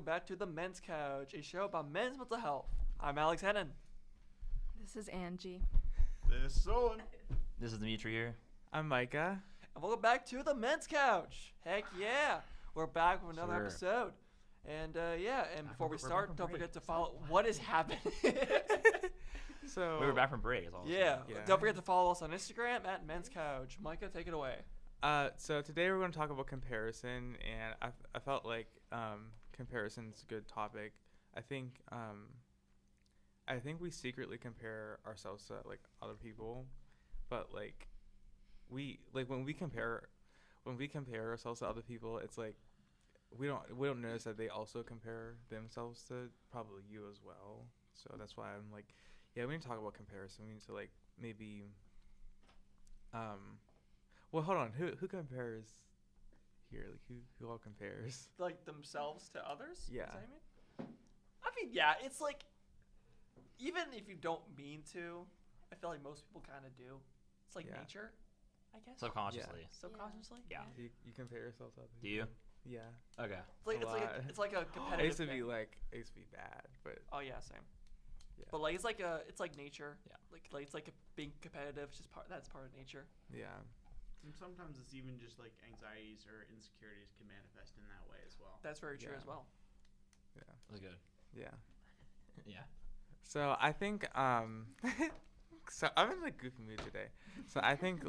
back to the Men's Couch, a show about men's mental health. I'm Alex Hennon. This is Angie. This is Olin. This is Dimitri here. I'm Micah. And welcome back to the Men's Couch. Heck yeah. We're back with another episode. And before we start, don't forget to follow what is happening. So we were back from break. Yeah. Don't forget to follow us on Instagram at Men's Couch. Micah, take it away. So today we're going to talk about comparison, and I felt like comparison's a good topic. I think we secretly compare ourselves to like other people, but when we compare ourselves to other people, it's like we don't notice that they also compare themselves to probably you as well. So that's why I'm like, yeah, we need to talk about comparison. We need to like maybe well, hold on. Who compares here? Like who all compares? Like themselves to others? Yeah. Is that what you mean? I mean, yeah, it's like, even if you don't mean to, I feel like most people kind of do. It's like nature, I guess. Subconsciously. Yeah. Subconsciously? Yeah. You compare yourself to other people? Do you? Yeah. Okay. It's like a competitive I used to thing. be bad, but Oh yeah, same. yeah. But like it's like nature. Yeah. Like it's like being competitive. It's just that's part of nature. Yeah. And sometimes it's even just like anxieties or insecurities can manifest in that way as well. That's very true Yeah. as well. Yeah. That's good. Yeah. Yeah. So I think so I'm in like goofy mood today. So I think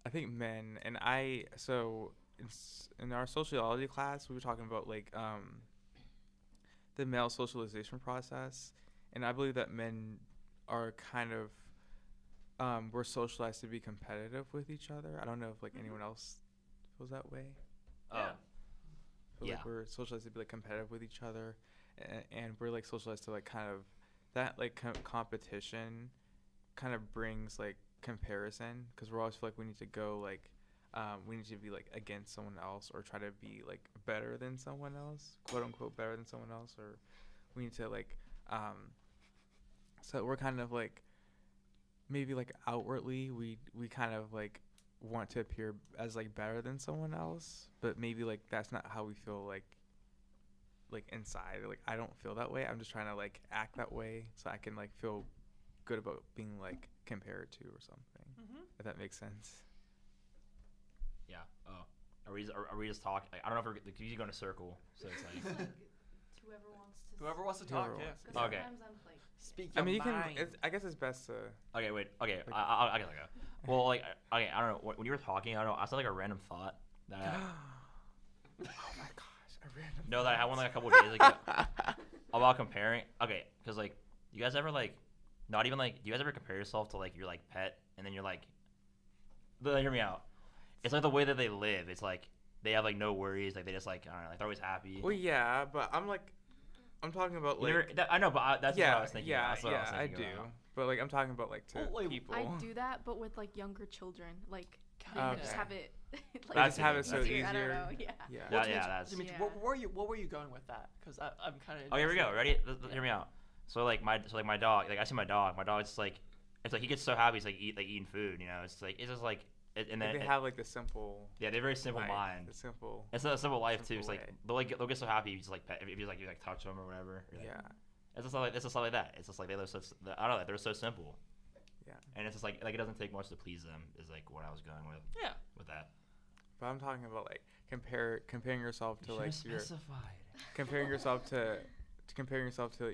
I think men and in our sociology class we were talking about like the male socialization process, and I believe that men are kind of we're socialized to be competitive with each other. I don't know if like anyone else feels that way. Yeah. But like we're socialized to be like competitive with each other, and we're like socialized to like kind of that like competition kind of brings like comparison, because we're always feel like we need to go like we need to be like against someone else or try to be like better than someone else, quote unquote better than someone else, or we need to like so we're kind of like maybe like outwardly we kind of like want to appear as like better than someone else, but maybe like that's not how we feel like inside. Like I don't feel that way. I'm just trying to like act that way so I can like feel good about being like compared to or something. Mm-hmm. If that makes sense. Yeah. Oh. Are we just talking? I don't know if we're usually going in a circle, so it's like. Whoever wants to talk, Whoever yeah. wants to. Okay. Sometimes I'm like, Speak I your mean, you mind. can. I guess it's best to. Okay. Wait. Okay. Like- I gotta go. Well, like, okay. I don't know. When you were talking, I don't know. I saw like a random thought that. Oh my gosh! I ran. No, that I had one like a couple of days ago about comparing. Okay, because like, you guys ever like, not even like, do you guys ever compare yourself to like your like pet, and then you're like, hear me out. It's like the way that they live. It's like they have like no worries. Like they just like I don't know. Like they're always happy. Well, yeah, but I'm talking about like. I know, but that's what I was thinking. Yeah, That's what I was I thinking do. about. But like I'm talking about like to Well, like, people. I do that, but with like younger children. Like they Okay. just have it. Like, That's have it so easier. I don't easier. know. Yeah. Yeah. Yeah, Dimitri, that's. Dimitri, Yeah. what were you going with that? Because I'm kind of. Oh, here we go. Ready? Hear me out. So like my dog. Like I see my dog. My dog's like, it's like he gets so happy. He's like eating food. You know. It's just like. And then They have like the simple. yeah, they have a very simple life, mind. The simple. It's a simple life too. It's simple like way. they'll get so happy if you just like if you like touch them or whatever. Or, like, Yeah. It's just like that. It's just like they live so. I don't know. They're so simple. Yeah. And it's just like it doesn't take much to please them. Is like what I was going with. Yeah. With that. But I'm talking about like comparing yourself to like your specified. comparing yourself to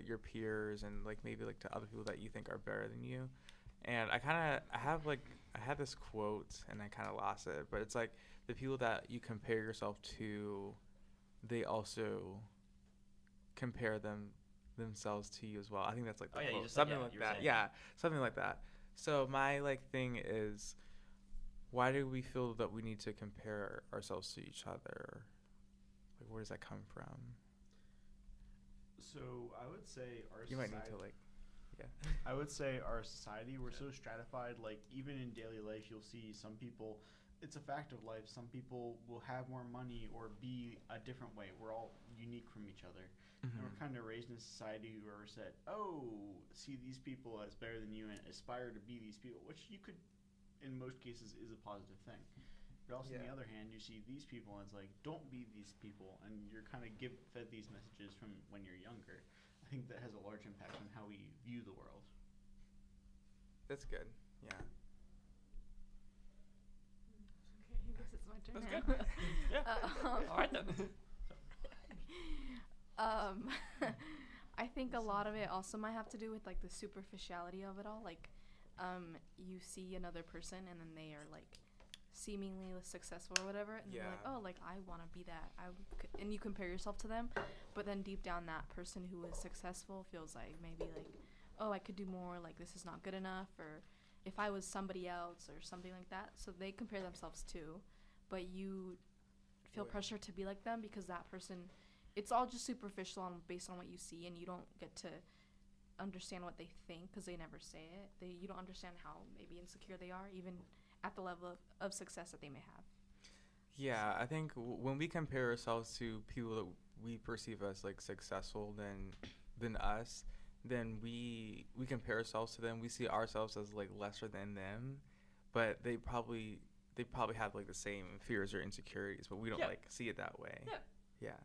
your peers and like maybe like to other people that you think are better than you. And I had this quote and I kind of lost it, but it's like the people that you compare yourself to, they also compare themselves to you as well. I think that's like the Oh, yeah, you quote. just said- Something yeah, like you were that. saying. Yeah, something like that. So my like thing is, why do we feel that we need to compare ourselves to each other? Like, where does that come from? So I would say our You society, might need to like, yeah. I would say our society, we're so stratified. Like even in daily life, you'll see some people. It's a fact of life. Some people will have more money or be a different way. We're all unique from each other. And we're kind of raised in a society where we're said, oh, see these people as better than you and aspire to be these people, which you could, in most cases, is a positive thing. But also, on Yeah. the other hand, you see these people, and it's like, don't be these people, and you're kind of fed these messages from when you're younger. I think that has a large impact on how we view the world. That's good. Yeah. Okay, I guess it's my turn That's now. good. Yeah. All right then. I think a lot of it also might have to do with like the superficiality of it all. Like, you see another person and then they are like seemingly successful or whatever, and you're like, Yeah. oh, like I want to be that. And you compare yourself to them, but then deep down, that person who is successful feels like maybe like, oh, I could do more. Like this is not good enough, or if I was somebody else or something like that. So they compare themselves too, but you feel Right. pressure to be like them because that person, it's all just superficial based on what you see, and you don't get to understand what they think because they never say it. You don't understand how maybe insecure they are, even at the level of success that they may have. Yeah, I think when we compare ourselves to people that we perceive as like successful than us, then we compare ourselves to them. We see ourselves as like lesser than them, but they probably have like the same fears or insecurities, but we don't Yeah. like see it that way. Yeah. Yeah.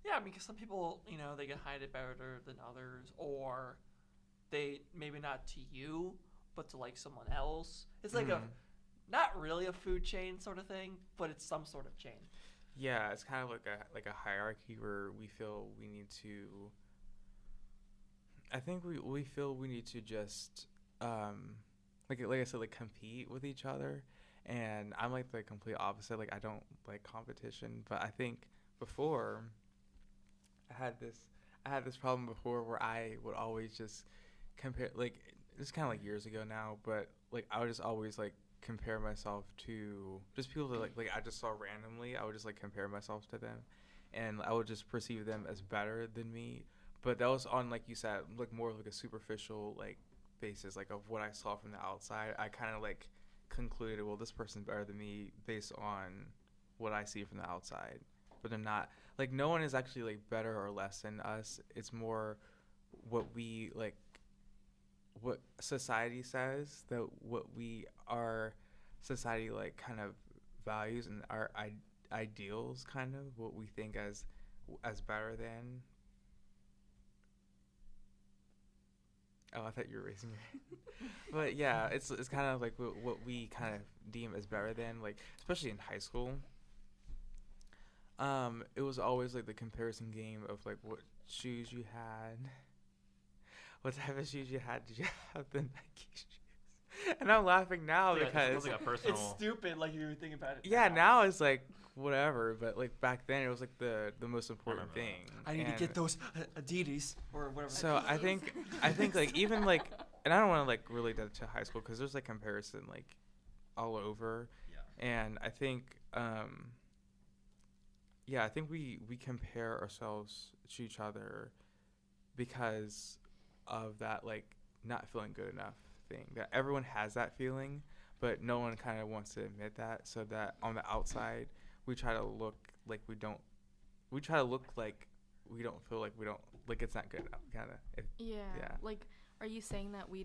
Yeah, because some people, they can hide it better than others, or they maybe not to you, but to like someone else. It's like Mhm. not really a food chain sort of thing, but it's some sort of chain. Yeah, it's kind of like a hierarchy where we feel we need to. I think we feel we need to just like I said, like compete with each other, and I'm like the complete opposite. Like I don't like competition, but I think before I had this problem before where I would always just compare. Like it's kind of like years ago now, but like I would just always like compare myself to just people that like I just saw randomly. I would just like compare myself to them, and I would just perceive them as better than me. But that was on, like you said, like more of like a superficial like basis, like of what I saw from the outside. I kind of like concluded, well, this person's better than me based on what I see from the outside. But they're not. Like no one is actually like better or less than us. It's more what we like, what society says, that what our society like kind of values, and our ideals, kind of what we think as better than. Oh, I thought you were raising your hand. But yeah, it's kind of like what we kind of deem as better than, like especially in high school. It was always like the comparison game of like what shoes you had, what type of shoes you had. Did you have the Nike shoes? And I'm laughing now It's because like a personal. It's stupid, like you think about it. yeah, now it's like whatever, but like back then it was like the most important remember thing. I need to And get those Adidas or whatever. So I think like even like, and I don't want to like relate that to high school because there's like comparison like all over. Yeah. And I think yeah, I think we compare ourselves to each other because of that like not feeling good enough thing, that everyone has that feeling, but no one kind of wants to admit that, so that on the outside we try to look like we don't feel like we don't, like it's not good enough, kind of. Yeah. Yeah. Like, are you saying that we're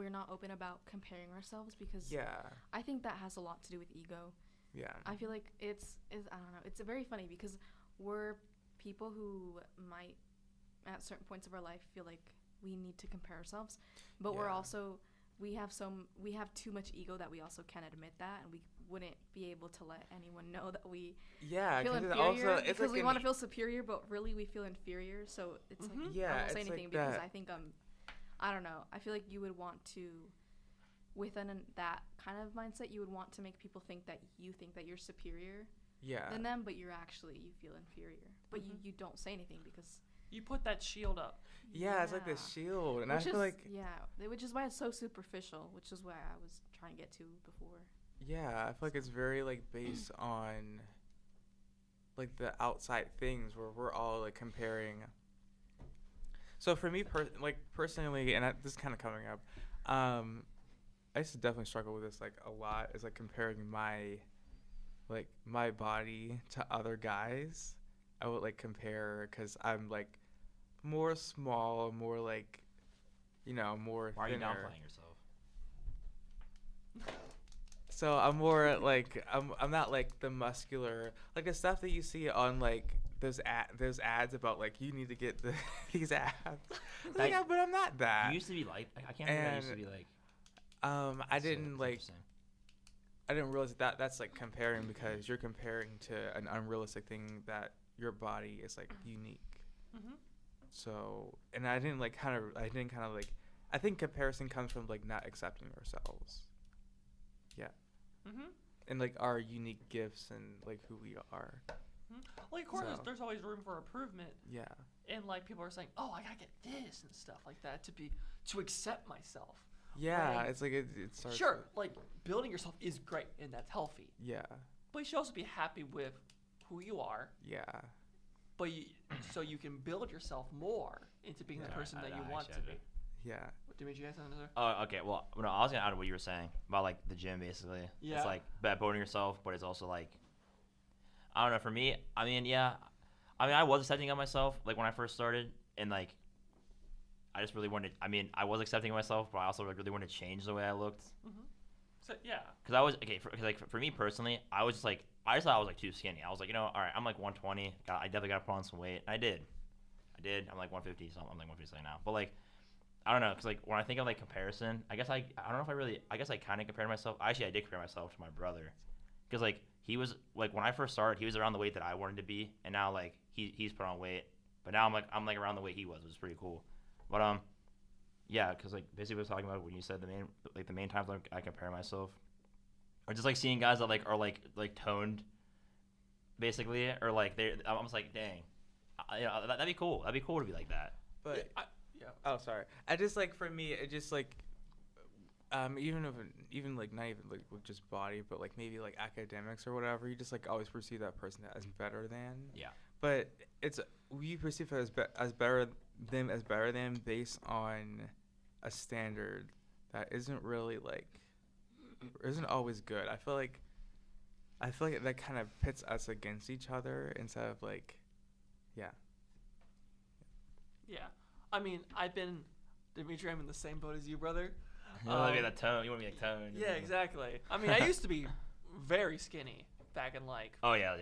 not open about comparing ourselves? Because Yeah. I think that has a lot to do with ego. Yeah. I feel like it's I don't know. It's very funny because we're people who might at certain points of our life feel like we need to compare ourselves, but we're Yeah. also we have too much ego that we also can't admit that, and we wouldn't be able to let anyone know that we Yeah, feel 'cause inferior it's because like we an want to feel superior, but really we feel inferior. So it's like Yeah, I won't it's say like anything because that. I think I don't know. I feel like you would want to, within that kind of mindset, you would want to make people think that you're superior Yeah. than them, but you feel inferior. But you don't say anything because You put that shield up. Yeah, it's like this shield, and I feel like which is why it's so superficial, which is why I was trying to get to before. yeah, I feel like it's very like based on like the outside things where we're all like comparing. So for me, personally, and this is kind of coming up, I used to definitely struggle with this like a lot. Is like comparing my body to other guys. I would like compare because I'm like more small, more like, more Why are you thinner. downplaying yourself? So I'm more like I'm not like the muscular like the stuff that you see on like those ads about like you need to get these abs. Like, but I'm not that. You used to be like I can't remember. I used to be like. I didn't like. I didn't realize that's like comparing because you're comparing to an unrealistic thing that your body is like unique. Mm-hmm. So, and I didn't kind of like, I think comparison comes from like not accepting ourselves. Yeah. Mm-hmm. And like our unique gifts and like who we are. Mm-hmm. Like, of course, there's always room for improvement. Yeah. And like people are saying, oh, I gotta get this and stuff like that to accept myself. Yeah, Like, it's like it starts. Sure, like building yourself is great and that's healthy. Yeah. But you should also be happy with who you are. Yeah. But so you can build yourself more into being the person that you want to be. Yeah. Dimitri, you have something to say? Oh, okay. Well, no, I was gonna add what you were saying about like the gym, basically. Yeah. It's like about building yourself, but it's also like, I don't know. For me, I mean, yeah, I was accepting of myself like when I first started, and like, I just really wanted. I mean, I was accepting of myself, but I also really wanted to change the way I looked. Mm-hmm. So yeah. Cause I was for me personally, I was just like I just thought I was like too skinny. I was like, all right, I'm like 120. I definitely got to put on some weight. And I did. I'm like 150. So I'm like 150 now. But like, I don't know, cause like when I think of like comparison, I don't know if I guess I kind of compared myself. Actually, I did compare myself to my brother, cause like he was like when I first started, he was around the weight that I wanted to be, and now like he's put on weight, but now I'm like around the weight he was, which is pretty cool. But yeah, cause like basically what I was talking about when you said the main times like I compare myself, or just like seeing guys that like are like toned, basically, or like I'm just like dang, that'd be cool. That'd be cool to be like that. But yeah. Oh, sorry. I just like for me, it just like even like not even like with just body, but like maybe like academics or whatever, you just like always perceive that person as better than. Yeah. But we perceive it as better than based on a standard that isn't really like isn't always good. I feel like that kind of pits us against each other instead of like, yeah. Yeah. I mean, Dimitri, I'm in the same boat as you, brother. You want to be that tone. You want to be like tone. Yeah, exactly. I mean, I used to be very skinny back in like Oh yeah.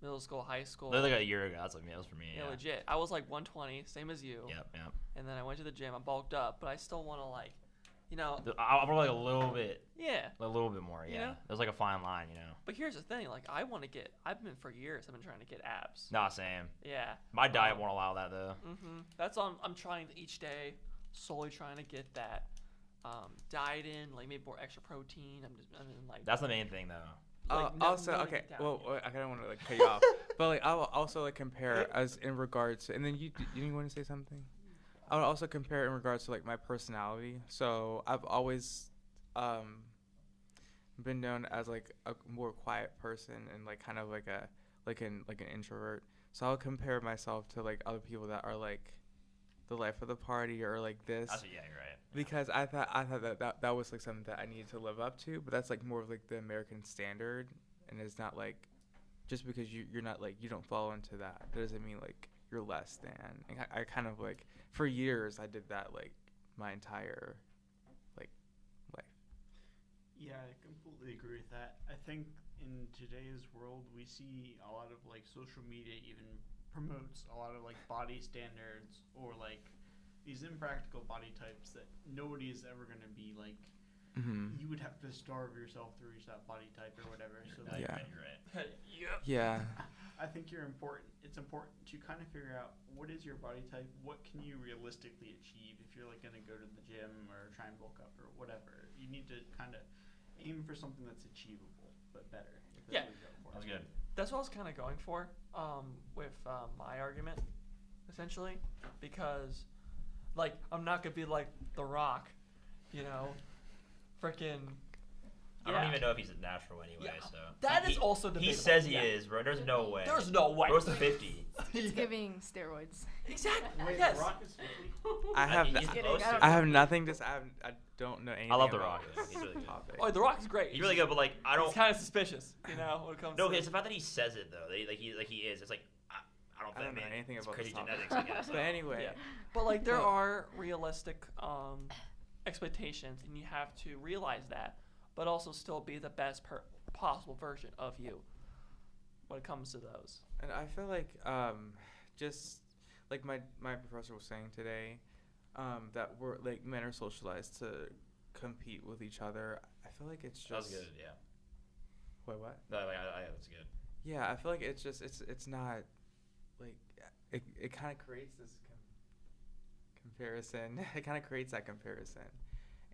middle school, high school. Like a year ago, that's like that was for me. Yeah, Yeah, legit. I was like 120, same as you. Yep. And then I went to the gym. I bulked up, but I still want to like, I'm probably like a little bit. Yeah. A little bit more. Yeah. You know? There's like a fine line, But here's the thing, like I've been for years. I've been trying to get abs. Nah, same. Yeah. My diet won't allow that though. Mhm. That's on. I'm trying each day, slowly trying to get that diet in, like maybe more extra protein. I'm in like. That's the main thing though. Like, Also, no okay. down Well, yet. I don't want to like cut you off, but like I will also like compare as in regards to, and then you want to say something? I would also compare in regards to like my personality. So I've always been known as like a more quiet person and like kind of like an introvert. So I'll compare myself to like other people that are like the life of the party or like this. Actually, yeah, you're right. Because I thought that was like something that I needed to live up to, but that's like more of like the American standard, and it's not like just because you're not like you don't fall into that doesn't mean like you're less than. And I kind of like for years I did that like my entire like life. Yeah, I completely agree with that. I think in today's world we see a lot of like social media even promotes a lot of like body standards or like these impractical body types that nobody is ever going to be like. Mm-hmm. You would have to starve yourself to reach that body type or whatever. So like, Yeah. You're right. Yep. Yeah. I think it's important to kind of figure out what is your body type, what can you realistically achieve if you're like going to go to the gym or try and bulk up or whatever. You need to kind of aim for something that's achievable but better. If that's Yeah. what you're going for. That's good. That's what I was kind of going for with my argument, essentially, because, like, I'm not gonna be like The Rock, freaking. I don't even know if he's a natural anyway. Yeah. So That is also He debatable. says he Yeah. is, bro. There's no way. There's no way. Bro's to 50. It's giving steroids. Exactly. Wait, Yes. The Rock is 50? I have He's th- supposed I to. I have nothing to say. I don't know anything. I love The about Rock. this He's really good. topic. Oh, The Rock's great. He's really good, but like I don't. He's kind of suspicious, when it comes. No, to it's the fact that he says it though. He is. It's like I don't I don't know think anything it's about crazy this topic. genetics. I guess. But anyway, Yeah. But like there But- are realistic expectations, and you have to realize that but also still be the best possible version of you when it comes to those. And I feel like just like my professor was saying today, that we're like men are socialized to compete with each other. I feel like it's just. That was good. Yeah. Wait, what? No, that's good. Yeah, I feel like it's just it's not like it kind of creates this comparison. It kind of creates that comparison,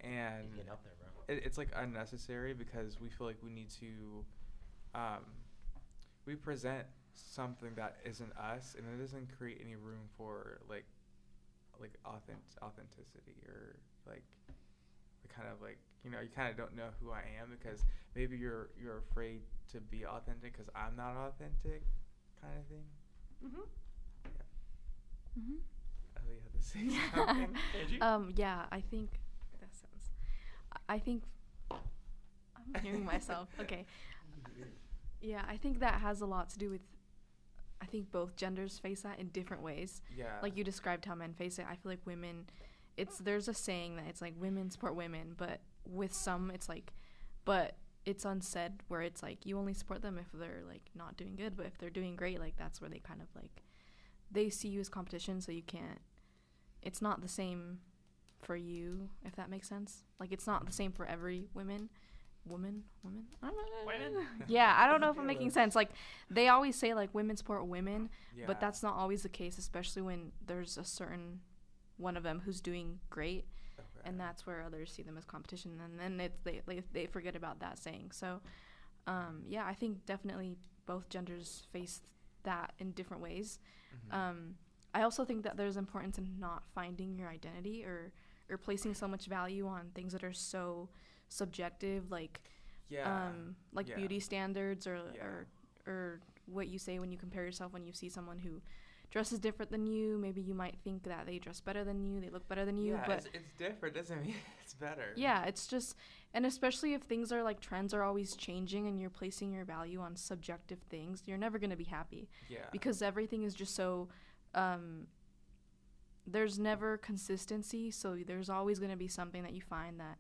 and You get up there, bro. it's like unnecessary because we feel like we need to we present something that isn't us, and it doesn't create any room for like authenticity or like the kind of like you kind of don't know who I am because maybe you're afraid to be authentic because I'm not authentic, kind of thing. Mhm. Yeah. Mhm. Oh, you have to say something. Angie? Yeah, I think that sounds. I think I'm hearing myself. Okay. Yeah, I think that has a lot to do with. I think both genders face that in different ways. Yeah. Like you described how men face it. I feel like women, there's a saying that it's like women support women, but with some it's like, but it's unsaid where it's like you only support them if they're like not doing good, but if they're doing great, like that's where they kind of like, they see you as competition, so you can't. It's not the same for you, if that makes sense. Like it's not the same for every woman. I don't know. Women? Yeah, I don't know if I'm making sense. Like they always say like women support women, Yeah. but that's not always the case, especially when there's a certain one of them who's doing great, Okay. and that's where others see them as competition, and then they forget about that saying. So, yeah, I think definitely both genders face that in different ways. Mhm. I also think that there's importance in not finding your identity or placing so much value on things that are so subjective, like Yeah. Yeah. beauty standards or Yeah. or what you say when you compare yourself, when you see someone who dresses different than you. Maybe you might think that they dress better than you, they look better than you, Yeah, but it's different, doesn't mean it's better. yeah, it's just, and especially if things are like trends are always changing and you're placing your value on subjective things, you're never going to be happy Yeah. because everything is just so there's never consistency, so there's always going to be something that you find that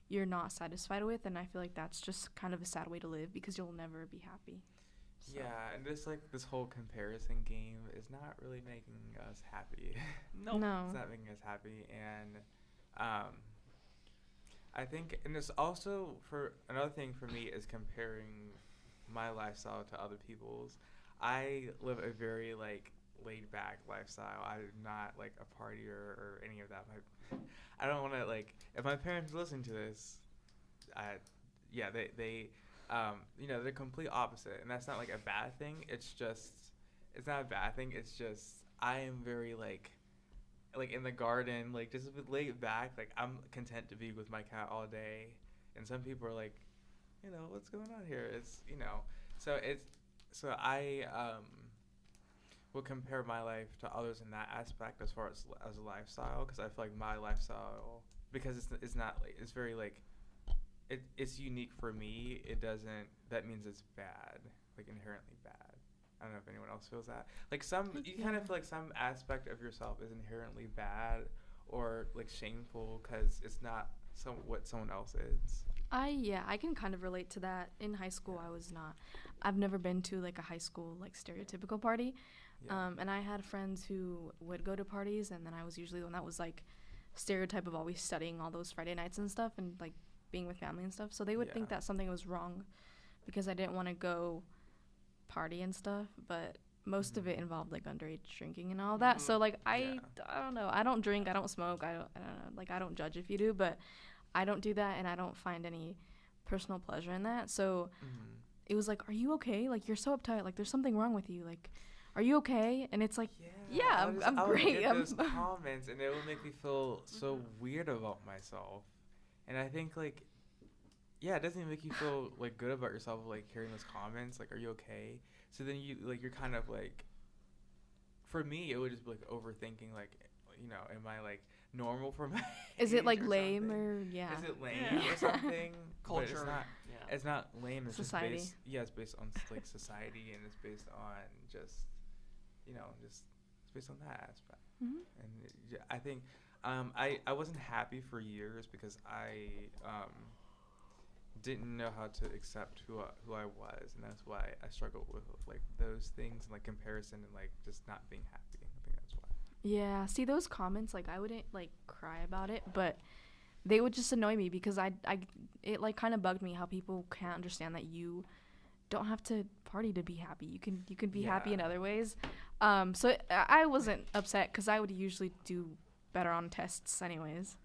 you're not satisfied with, and I feel like that's just kind of a sad way to live because you'll never be happy. So. Yeah, and this whole comparison game is not really making us happy. No. It's not making us happy, and I think, and it's also for another thing for me is comparing my lifestyle to other people's. I live a very like laid back lifestyle. I'm not like a partier or any of that. I don't want to like, if my parents listen to this, they they're complete opposite, and that's not like a bad thing. It's not a bad thing. It's just I am very like in the garden, like just a bit laid back. Like I'm content to be with my cat all day, and some people are like, what's going on here? It's so I will compare my life to others in that aspect as far as a lifestyle, because I feel like my lifestyle, because it's not like it's very like it's unique for me. That means it's bad, like inherently bad. I don't know if anyone else feels that. Like you kind of feel like some aspect of yourself is inherently bad or like shameful because it's not what someone else is. I can kind of relate to that. In high school, I've never been to like a high school like stereotypical party. Yeah. And I had friends who would go to parties, and then I was usually the one that was like stereotype of always studying all those Friday nights and stuff and like being with family and stuff. So they would think that something was wrong because I didn't want to go party and stuff, but most of it involved like underage drinking and all that. So like I don't know. I don't drink, I don't smoke, I don't know. Like I don't judge if you do, but I don't do that, and I don't find any personal pleasure in that. So it was like, are you okay? Like you're so uptight. Like there's something wrong with you. Like, are you okay? And it's like, I'm I would great. get those comments, and it would make me feel so weird about myself. And I think like, it doesn't even make you feel like good about yourself, like hearing those comments. Like, are you okay? So then you're kind of like, for me, it would just be like overthinking. Like, am I like normal for my Is it like or lame something? or yeah? Is it lame or something? Culture. But it's not. Yeah. It's not lame. It's Society. just based. Yeah, it's based on like society, and it's based on just, it's based on that aspect. Mm-hmm. And I think, I wasn't happy for years because didn't know how to accept who I was, and that's why I struggled with like those things and like comparison and like just not being happy. I think that's why. Yeah, see those comments, like I wouldn't like cry about it, but they would just annoy me because it like kind of bugged me how people can't understand that you don't have to party to be happy. You can be happy in other ways. So I wasn't upset because I would usually do better on tests anyways.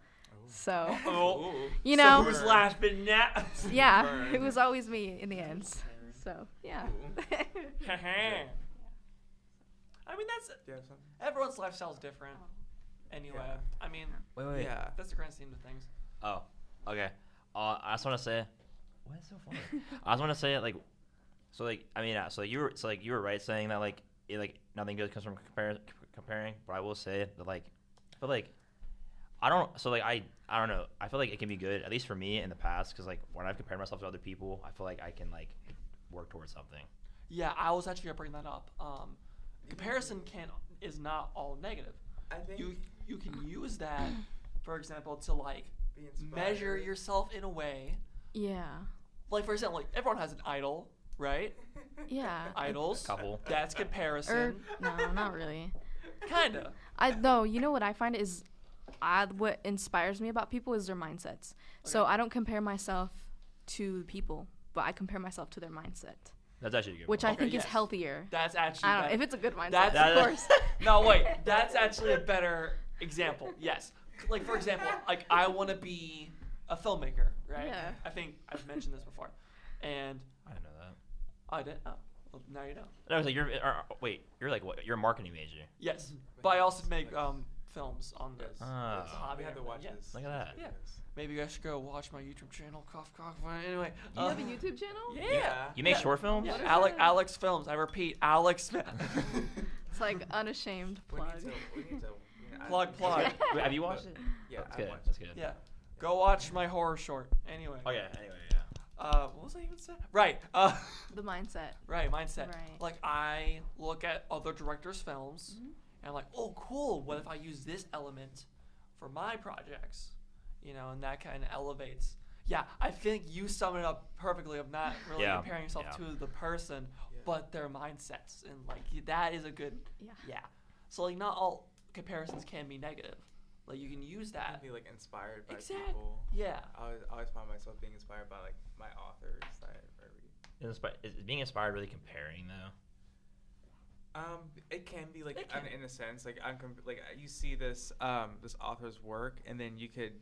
So you know, so who's last but not? yeah, it was always me in the end. So yeah. I mean, that's Do you have something? everyone's lifestyle is different. Anyway, Yeah. I mean, Wait. Yeah. that's the grand scheme of things. Oh, okay. I just want to say, what is so funny? I just want to say like, so like I mean, so you were right saying that like nothing good comes from comparing, but I will say that like I feel like I don't know. I feel like it can be good, at least for me in the past, because like when I've compared myself to other people, I feel like I can like work towards something. Yeah, I was actually gonna bring that up. Comparison is not all negative. I think You can use that, for example, to like be inspired. measure yourself in a way. Yeah. Like for example, like everyone has an idol, right? Yeah. Idols. Couple. That's comparison. No, not really. Kinda. Though, you know what I find is what inspires me about people is their mindsets. So Okay. I don't compare myself to people, but I compare myself to their mindset, That's actually a good. which one. I think yes. is healthier. That's actually. I don't know better. if it's a good mindset, That's- of course. No, wait. That's actually a better example. Yes. Like for example, like I want to be a filmmaker, right? Yeah. I think I've mentioned this before, and I didn't know that. I did. Oh, well, now you know. No, I was like, you're like what? You're a marketing major. Yes, but I also make films on this. Ah. It's a hobby. We had to and watch everything. this. Look at that. Yeah. Maybe you guys should go watch my YouTube channel. Cough, cough. Anyway. You have a YouTube channel? Yeah. You make Yeah. short films? Yeah, What is Alex, that? Alex Films. I repeat, Alex. It's like unashamed We plug. need to Plug. Wait, have you watched it? Yeah, That's I good. watched That's it. good. Yeah. Go watch my horror short. Anyway. Okay. Anyway, yeah. What was I even saying? Right. The mindset. Right. Mindset. Right. Like I look at other directors' films, Mhm. and I'm like, oh, cool. What if I use this element for my projects? You know, and that kind of elevates. Yeah, I think you sum it up perfectly of not really Yeah, comparing yourself yeah. to the person, Yeah. but their mindsets, and like that is a good. Yeah. Yeah. So like not all comparisons can be negative. Like you can use I that. can be like inspired by Exact- people. Yeah. I always find myself being inspired by like my authors that I read. Is being inspired really comparing though? It can be like It can. in a sense, like you see this this author's work, and then you could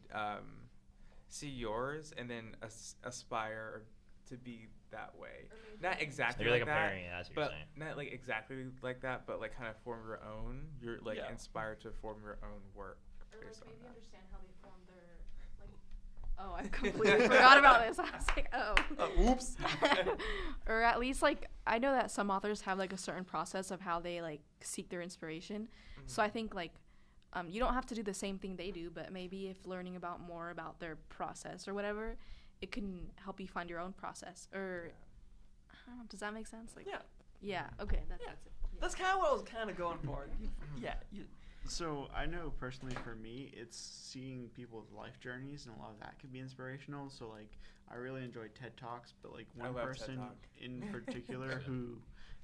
see yours, and then aspire to be that way. Not exactly You're like like that, comparing it. That's what you're but saying. not like exactly like that, but like kind of form your own. You're like Yeah. inspired to form your own work Or based on that. understand how they form their like. Oh, I completely forgot about this. I was like, oh. Oops. Or at least like I know that some authors have like a certain process of how they like seek their inspiration. So I think like you don't have to do the same thing they do, but maybe if learning about more about their process or whatever, it can help you find your own process. Or I don't know, does that make sense? Like Yeah. yeah. Okay. That's it. Yeah. That's kind of what I was kind of going for. Yeah. So I know personally for me, it's seeing people's life journeys, and a lot of that can be inspirational. So like, I really enjoy TED Talks, but like I one love TED person Talk. in particular who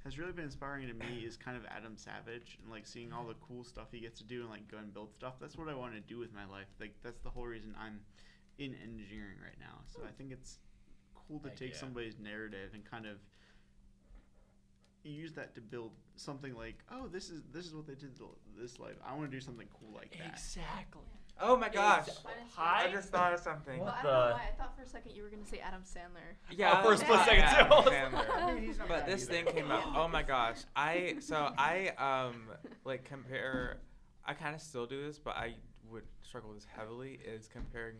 has really been inspiring to me is kind of Adam Savage, and like seeing all the cool stuff he gets to do and like go and build stuff. That's what I want to do with my life. Like that's the whole reason I'm in engineering right now. So I think it's cool to Heck take yeah. somebody's narrative and kind of use that to build something like, oh, this is what they did this life. I want to do something cool like that. Exactly. Oh my gosh! Hi. I just thought of something. Well, What I don't know the- why. I thought for a second you were gonna say Adam Sandler. Yeah, for a split second, too. Adam Sandler. I mean, he's not But bad this either. thing came out. Oh my gosh! I like compare. I kind of still do this, but I would struggle with this heavily. Is comparing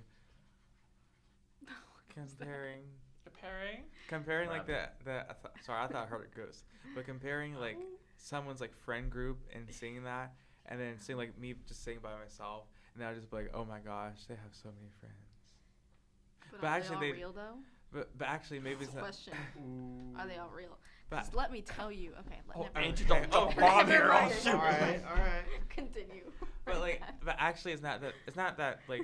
like sorry, I thought I heard a ghost. But comparing like someone's like friend group and seeing that, and then seeing like me just sitting by myself, and then I just be like, oh my gosh, they have so many friends. But are actually they all they- real though? But actually maybe it's not. Question: Are they all real? But- Just let me tell you. Okay, Oh, never Angie, mind. don't bomb here. I'll Never shoot. All right, all right. Continue. But like, but actually, it's not that like,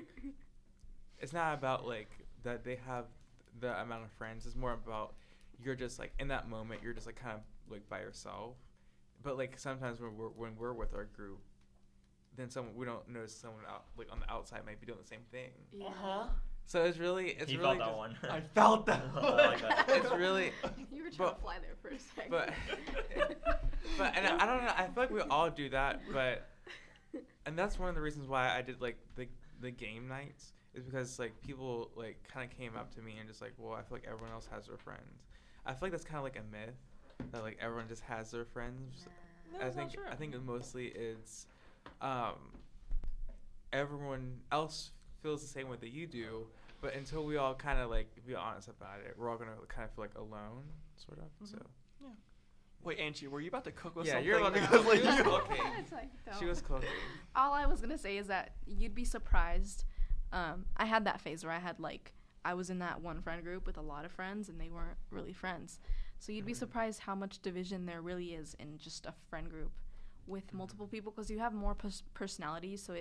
it's not about like that they have the amount of friends. It's more about you're just like in that moment you're just like kind of like by yourself. But like sometimes when we're with our group, then we don't notice someone out like on the outside might be doing the same thing. Yeah. So it's really He really felt that just, one. I felt that. I like that. It's really You were trying But- to fly there for a second. but and I don't know. I feel like we all do that, but and that's one of the reasons why I did like the game nights is because like people like kind of came up to me and just like, well, I feel like everyone else has their friends. I feel like that's kind of like a myth that like everyone just has their friends. No, I that's not think true. I think mostly it's everyone else feels the same way that you do, but until we all kind of like be honest about it, we're all gonna kind of feel like alone, sort of. Mhm. So Wait, Angie, were you about to cook with yeah, something? you're about to Because, cook. like, She was you- cooking. It's like, She no. was cooking. All I was gonna say is that you'd be surprised. I had that phase where I was in that one friend group with a lot of friends, and they weren't really friends. So you'd be surprised how much division there really is in just a friend group with multiple people, because you have more personalities. So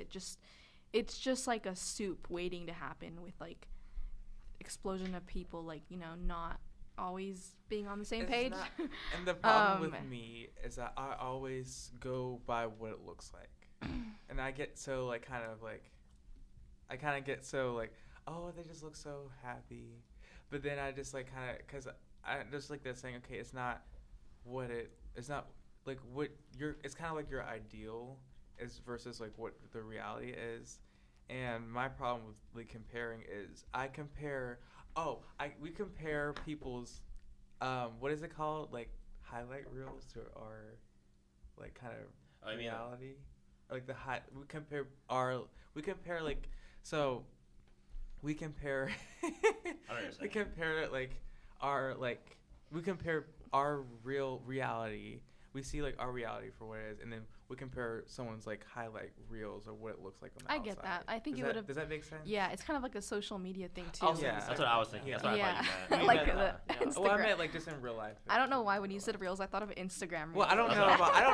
it's just like a soup waiting to happen with like explosion of people, like, you know, not always being on the same It's page. not- And the problem with Um, me is that I always go by what it looks like, and I get so like kind of get so like, oh, they just look so happy, but then I just like kind of, because I just like they're saying, okay, it's not like what it's kind of like your ideal is versus like what the reality is. And my problem with like comparing is we compare people's what is it called, like highlight reels to our like kind of Oh, you mean, reality, like we compare like so we compare I don't know what we you're saying. compare it like we compare our real reality. We see like our reality for what it is, and then we compare someone's like highlight reels or what it looks like on the I outside. get that. I think Does it that- would've- Does that make sense? Yeah, it's kind of like a social media thing too. I'll say Yeah. the same That's what I was thinking. thing. That's what I Yeah. thought you meant. You like meant the that, yeah. Instagram. Well, I meant like just in real life. I don't know why when you said reels, I thought of Instagram. Well, I don't reels.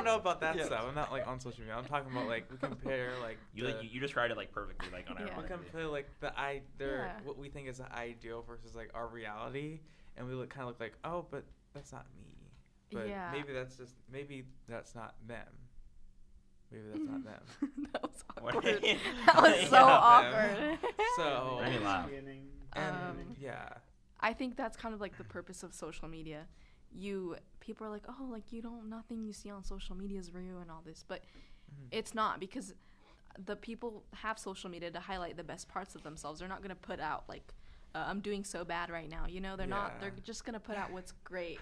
know about that Yeah. stuff. I'm not like on social media. I'm talking about like we compare like You described it like perfectly, like on Yeah. everyone. we compare like Yeah. what we think is the ideal versus like our reality, and we kind of look like, oh, but that's not me. But Yeah. maybe that's not them. Maybe that's not them. That was What? awkward. That was so Yeah. awkward. So Made me laugh. and yeah. I think that's kind of like the purpose of social media. People are like, oh, like nothing you see on social media is real and all this, but it's not, because the people have social media to highlight the best parts of themselves. They're not gonna put out like, I'm doing so bad right now. You know, they're not. Yeah. They're just gonna put out what's great.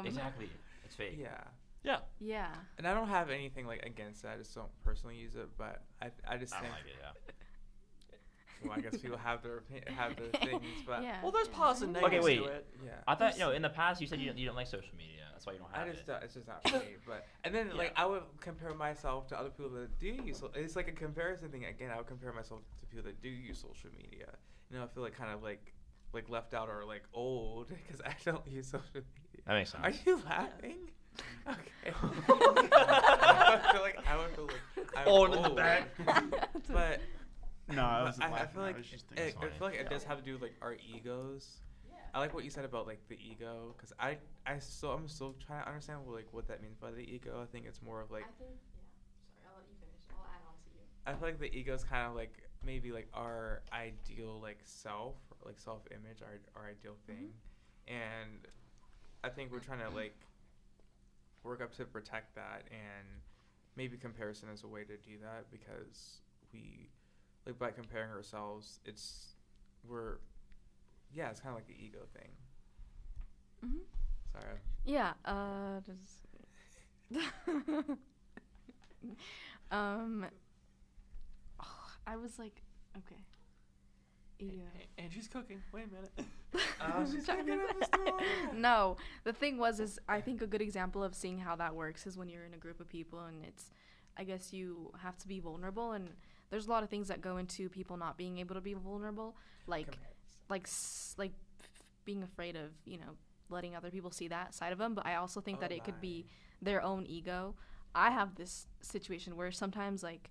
Exactly. It's fake. Yeah. Yeah. Yeah. And I don't have anything like against it. I just don't personally use it, but I just I think don't like it. Yeah. well, I guess people have their things, but Yeah. Well, there's yeah. positives and Okay, negatives wait. to it. yeah. I thought in the past you said you don't like social media. That's why you don't have it. It's just not for me. But and then like Yeah. I would compare myself to other people that do use. It's like a comparison thing. Again, I would compare myself to people that do use social media. You know, I feel like kind of like left out or like old because I don't use social media. That makes sense. Are you laughing? Okay. I would feel like I'm Old in the old. back. But No, I but wasn't I laughing. feel like I was just I thinking. feel like it does have to do with like our egos. I like what you said about like the ego, because I'm still trying to understand what that means by the ego. I think it's more of like Sorry, I'll let you finish. I'll add on to you. I feel like the ego is kind of like maybe like our ideal like self, like self-image, our ideal thing, and I think we're trying to like work up to protect that, and maybe comparison is a way to do that, because we like by comparing ourselves, it's kind of like the ego thing. Mhm. Sorry. Yeah. I was like, okay. Ego. Angie's cooking. Wait a minute. She's cooking up a storm. No, the thing is I think a good example of seeing how that works is when you're in a group of people, and I guess you have to be vulnerable, and there's a lot of things that go into people not being able to be vulnerable, like being afraid of, letting other people see that side of them. But I also think that it could be their own ego. I have this situation where sometimes like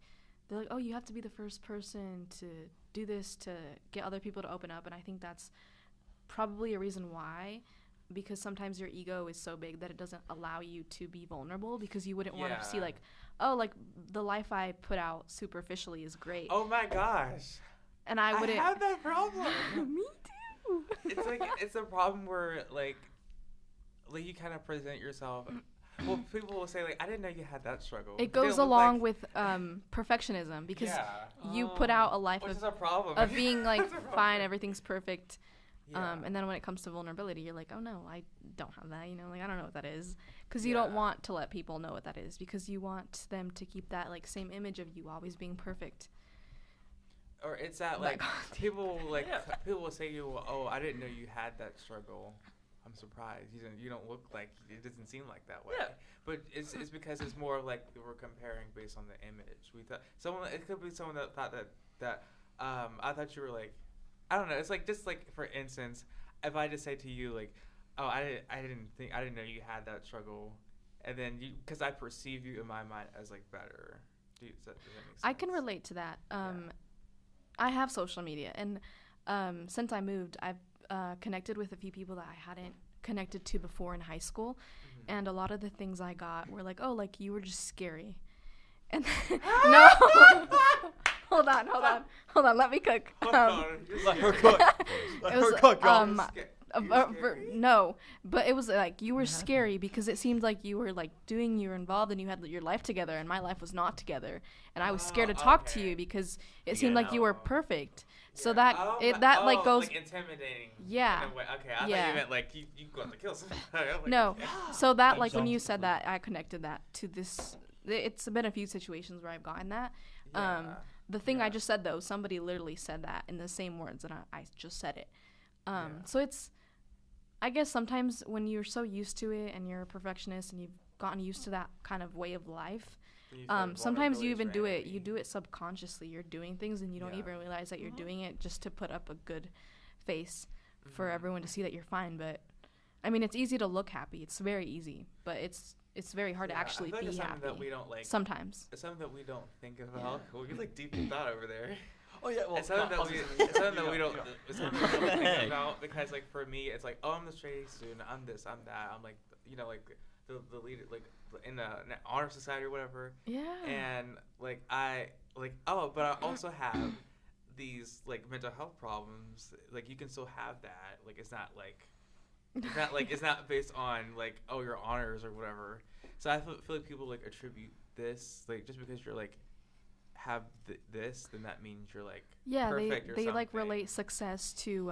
they're like, oh, you have to be the first person to do this to get other people to open up, and I think that's probably a reason why, because sometimes your ego is so big that it doesn't allow you to be vulnerable, because you wouldn't want to see like, oh, like the life I put out superficially is great. Oh my gosh. And I wouldn't. I have that problem. Me too. It's like it's a problem where like you kind of present yourself. Well, people will say like, I didn't know you had that struggle. It goes along with perfectionism, because you put out a life which is a problem. of being like fine, everything's perfect. And then when it comes to vulnerability, you're like, oh no, I don't have that, you know, like I don't know what that is, because you don't want to let people know what that is, because you want them to keep that like same image of you always being perfect. Or it's that like people will say to you, oh, I didn't know you had that struggle. I'm surprised. You don't look like, it doesn't seem like that way. Yeah. But it's because it's more like we're comparing based on the image. We thought it could be someone that thought that I thought you were like, I don't know. It's like, just like for instance, if I just say to you like, oh, I didn't know you had that struggle, and then because I perceive you in my mind as like better. Does that make sense? I can relate to that. I have social media, and since I moved, I've connected with a few people that I hadn't connected to before in high school, and a lot of the things I got were like, oh, like you were just scary, and no. Hold on. Let me cook. Let her cook. Let her cook. No, but it was like you were scary because it seemed like you were like you were involved and you had your life together, and my life was not together, and I was scared to talk to you because it seemed like you were perfect. So that like goes like intimidating. Yeah. In a way. Okay, I thought you meant like you going to kill somebody. Like, no, so that like when you said that, I connected that to this. It's been a few situations where I've gotten that. The thing I just said though, somebody literally said that in the same words, and I just said it. So it's, I guess sometimes when you're so used to it and you're a perfectionist and you've gotten used to that kind of way of life, sometimes you even do it subconsciously. You're doing things and you don't even realize that you're doing it just to put up a good face for everyone to see that you're fine. But I mean, it's easy to look happy. It's very easy, but it's very hard to actually be happy. That we don't like. Sometimes. It's something that we don't think about. Well, you're like deep in thought over there. Oh yeah, well, it's something that we don't think about, because like for me, it's like, oh, I'm the straight A student, I'm this, I'm that, I'm like, you know, like the leader, like in the honor society or whatever. Yeah. And like but I also have these like mental health problems. Like you can still have that. Like it's not it's not based on like, oh, your honors or whatever. So I feel like people like attribute this, like just because you're like have this, then that means you're like perfect they like relate success to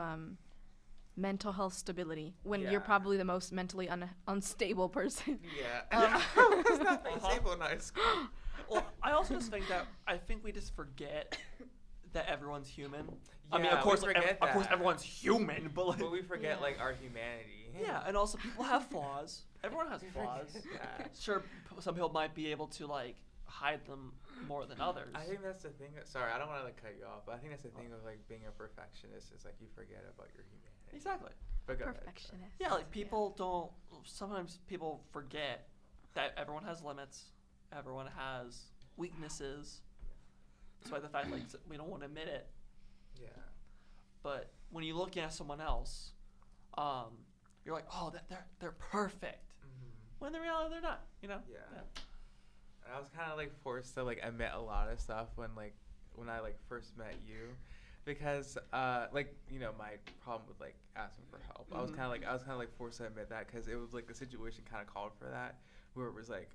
mental health stability when you're probably the most mentally unstable person. It's not stable in high school. Well, I also just think that we just forget that everyone's human. I mean, of course everyone's human, but we forget like our humanity. Yeah, and also people have flaws. Everyone has flaws. Sure, some people might be able to like hide them more than others. I think that's the thing. Sorry, I don't want to like cut you off, but I think that's the thing of like being a perfectionist is like you forget about your humanity. Exactly. But Perfectionist. Yeah, like people don't. Sometimes people forget that everyone has limits. Everyone has weaknesses. Despite the fact like we don't want to admit it. Yeah. But when you look at someone else, you're like, oh, they're perfect. When in reality they're not. You know. Yeah. I was kind of like forced to like admit a lot of stuff when I like first met you, because like, you know, my problem with like asking for help. I was kind of like forced to admit that because it was like the situation kind of called for that, where it was like,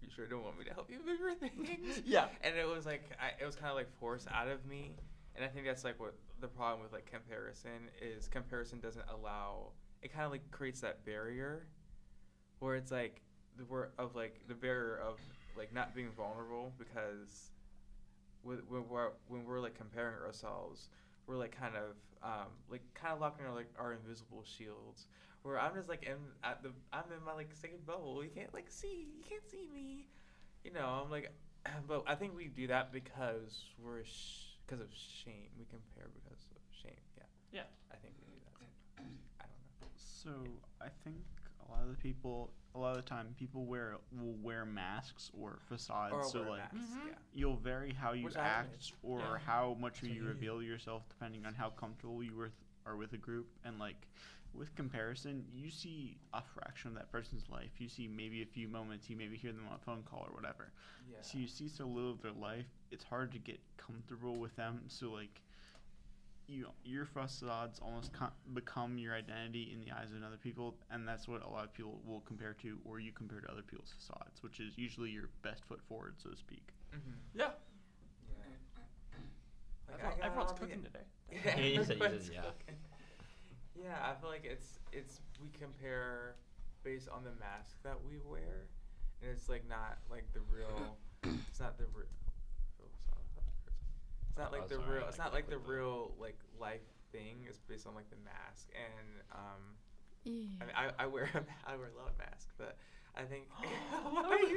you sure don't want me to help you with your things? Yeah. And it was like it was kind of like forced out of me, and I think that's like what the problem with like comparison is. Comparison doesn't allow. It kind of like creates that barrier, where it's like. The barrier of like not being vulnerable, because when we're like comparing ourselves, we're like kind of locking our invisible shields, where I'm just like I'm in my like second bubble. You can't see me, you know. I'm like, but I think we do that because because of shame. We compare because of shame. Yeah. I think we do that. I don't know. So I think a lot of the time people will wear masks or facades, so like you'll vary how you act or how much you reveal yourself depending on how comfortable you are with a group, and like with comparison, you see a fraction of that person's life. You see maybe a few moments. You maybe hear them on a phone call or whatever. Yeah. So you see so little of their life. It's hard to get comfortable with them. So like, your facades almost become your identity in the eyes of other people, and that's what a lot of people will compare to, or you compare to other people's facades, which is usually your best foot forward, so to speak. Mm-hmm. Yeah. Everyone's cooking today. Yeah, you said yeah. Yeah, I feel like it's we compare based on the mask that we wear, and it's like not like the real. It's not the real. It's not like the sorry, real. It's not like the quickly. real like life thing. It's based on like the mask, and Yeah. I mean I wear I wear a lot of masks, but I think.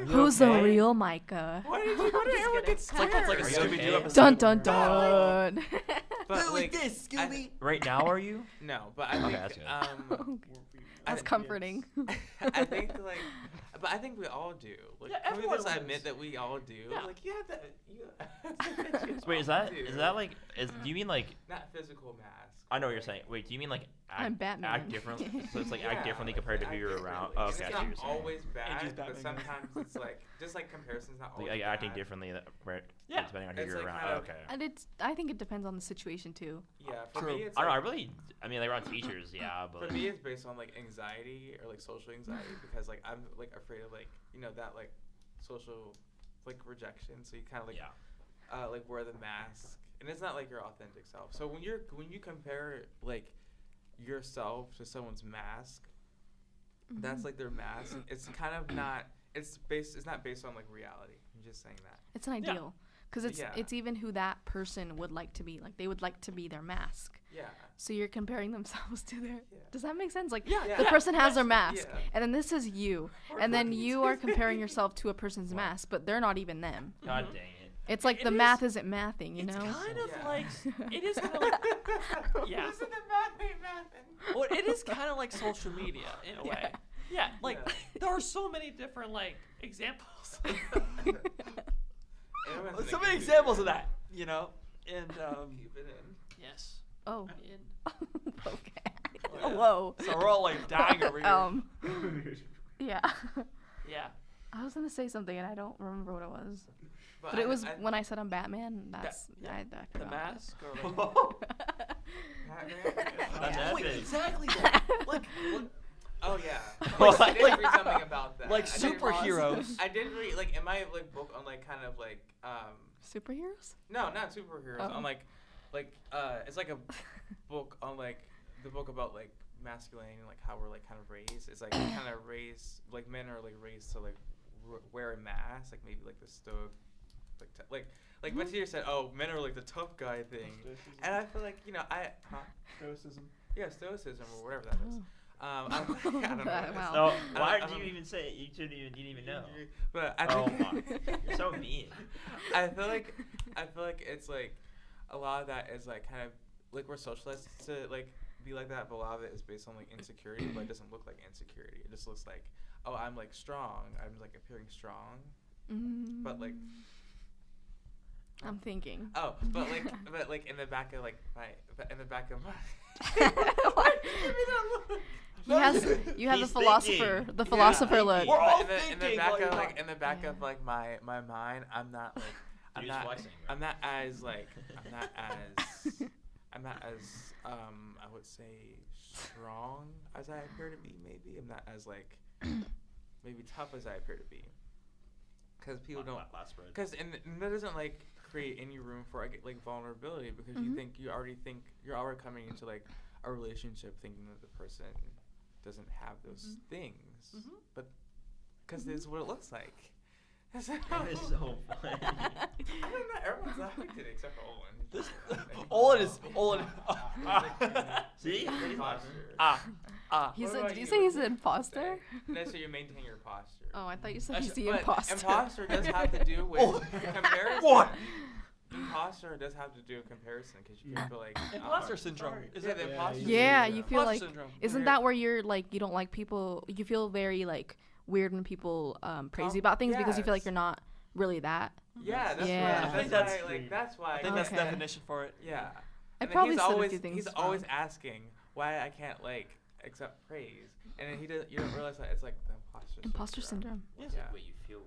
Who's the real Micah? Why did everyone get It's like a Are you Scooby-Doo okay? episode. Dun dun dun. But like this, I- Scooby. Right now, are you? no, but I Okay, think that's good. That's comforting. I think like, but I think we all do. Like, Yeah, can we everyone just does. admit that we all do? Yeah. Like, So wait, is that do you mean like? not physical mask? I know what you're saying. Wait, do you mean like I'm Batman. act differently? So it's like Yeah, act differently like, compared to who act you're differently. around. And Oh, it's okay, I see not what you're saying. always bad, Andrew's but Batman. sometimes it's like just like comparison's not always Like acting bad. differently, Yeah. depending on who It's you're like around. kind Oh, of- okay. And I think it depends on the situation too. Yeah, for True. me it's I don't know. like, I mean, like around teachers, yeah, but for me it's based on like anxiety or like social anxiety because like I'm like afraid of like that like social like rejection. So you kind of like yeah. like wear the mask, and it's not like your authentic self. So when you compare like yourself to someone's mask, that's like their mask. It's kind of not. It's not based on like reality. I'm just saying that. It's an ideal because Yeah. it's even who that person would like to be. Like they would like to be their mask. Yeah. So you're comparing themselves to their. Yeah. Does that make sense? Like Yeah. the person has their Yeah. mask, and then this is you, and then you are comparing yourself to a person's Wow. mask, but they're not even them. God dang it. It's like It the is- math isn't mathing, you It's know? kind of Yeah. like it is kind of like yeah. Isn't the math? Well, it is kind of like social media in a way. Yeah, like Yeah. there are so many different like examples. Everyone's in a So many computer. examples of that, you know. And Keep it in. yes. Oh. And, Okay. Yeah. Whoa. so we're all like dying over here. Yeah. Yeah. I was gonna say something and I don't remember what it was. But I- it was I- when I said I'm Batman. That's yeah. I The forgot. mask or like, That's yeah. Wait, epic. exactly that. Like Oh yeah. Like- I did read something about that. like I did- superheroes. I did read like in my like book on like kind of like Superheroes? no, not superheroes. Oh. On like it's like a book on like the book about like masculine and like how we're like kind of raised. It's like kind of raised like men are like raised to like wear a mask, like maybe like the stoic, like Matthias said, oh, men are like the tough guy thing, and I feel like Stoicism. yeah, stoicism or whatever that is. I don't know. What it is. Wow. So I why don't- did you even say it? You didn't even know. But I Oh think my! You're so mean. I feel like it's like a lot of that is like kind of like we're socialized to like be like that, but a lot of it is based on like insecurity, but it doesn't look like insecurity. It just looks like, oh, I'm like strong. I'm like appearing strong, but like I'm thinking. oh, but like in the back of like my What? He has you have the He's philosopher thinking. the philosopher look. We're all in the thinking back while you're of like talking. in the back Yeah. of like my mind, I'm not like Dude's flexing, bro. I'm not as like I'm not as I would say strong as I appear to be. Maybe I'm not as like maybe tough as I appear to be. Because people don't. Last spread. Because and that doesn't like create any room for like vulnerability because you're already coming into like a relationship thinking that the person doesn't have those things, but because this is what it looks like. That is so funny. I don't know. Everyone's laughing today except for Olin. This, Olin is Olin. See? He's What about did you you? say he's What an imposter? No, so you maintain your posture. Oh, I thought you said That's- he's the But imposter. imposter does have to do with Oh. comparison. What? Imposter does have to do with comparison because you can feel like Imposter syndrome. Is yeah, it? the Yeah, imposter Yeah, syndrome. you feel like Imposter syndrome. isn't that where you're like you don't like people? You feel very like weird when people praise you about things because you feel like Yes. you're not really that. Yeah, that's Yeah. why. I think That's that's- why. Like that's why. I think that's the Okay. definition for it. Yeah, And then probably he's said a always few things he's always wrong. asking why I can't like accept praise, and then you don't realize that it's like the Imposter syndrome. Yeah. Yeah. What you feel.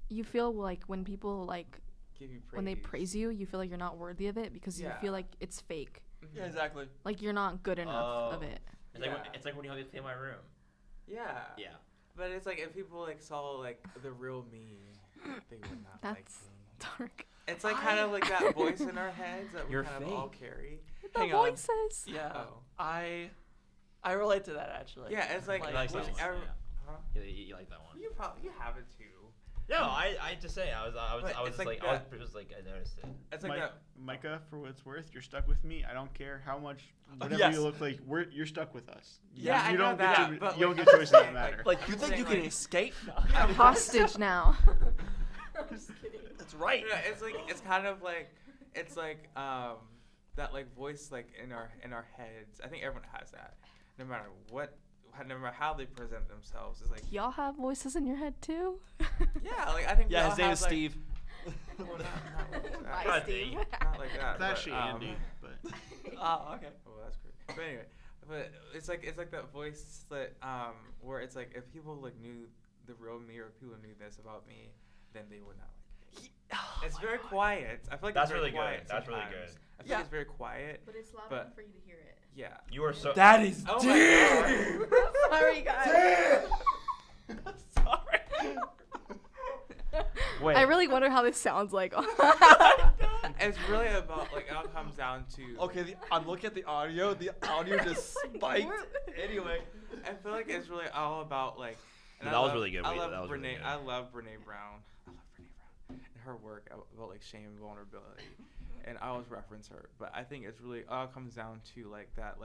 You feel like when people like Give you praise. when they praise you, you feel like you're not worthy of it because you Yeah. feel like it's fake. Mhm. Yeah, exactly. Like you're not good enough of Oh. it. It's like when you help me clean my room. Yeah. Yeah. But it's like if people like saw like the real me, they would not like That's me. dark. It's like kind of like that voice in our heads that we You're kind of all fake. carry. The Hang on. voices. Yeah. Oh. I relate to that actually. Yeah, it's like, He likes that one. whichever- Yeah. Huh? You like that one. You have it too. No, I just say I was But just it's like, like I that- was like I noticed it. It's like that. Micah, for what it's worth, you're stuck with me. I don't care how much, whatever Yes. you look like, you're stuck with us. Yeah, I you know don't that, get to, but you don't like, get choices that like- matter. Like you I'm think you saying, can like- escape? I'm hostage now. That's right. Yeah, it's like it's kind of like it's like that like voice like in our heads. I think everyone has that. No matter what, no matter how they present themselves, it's like Y'all have voices in your head too? yeah, like I think we Yeah, all his name have, is like, Steve. Well, not like that. Bye, God, Steve. Not like that. It's but, actually Andy, but Oh, okay. Oh, that's great. But anyway, but it's like that voice that where it's like if people like knew the real me or people knew this about me, then they would not like me. Oh It's my very God. quiet. I feel like That's it's very really good. quiet That's really sometimes. good. I feel Yeah. like it's very quiet. But it's loud But- enough for you to hear it. Yeah. You are so. That is Oh deep. my Sorry, guys. Sorry. Wait. I really wonder how this sounds like. It's really about like it all comes down to. Okay, I'm looking at the audio. The audio just spiked. Anyway. I feel like it's really all about like. and Yeah, I that was love- really good. I Wait, love that was Brene. really good. I love Brene Brown. I love Brene Brown and her work about like shame and vulnerability, and I always reference her. But I think it's really all comes down to like that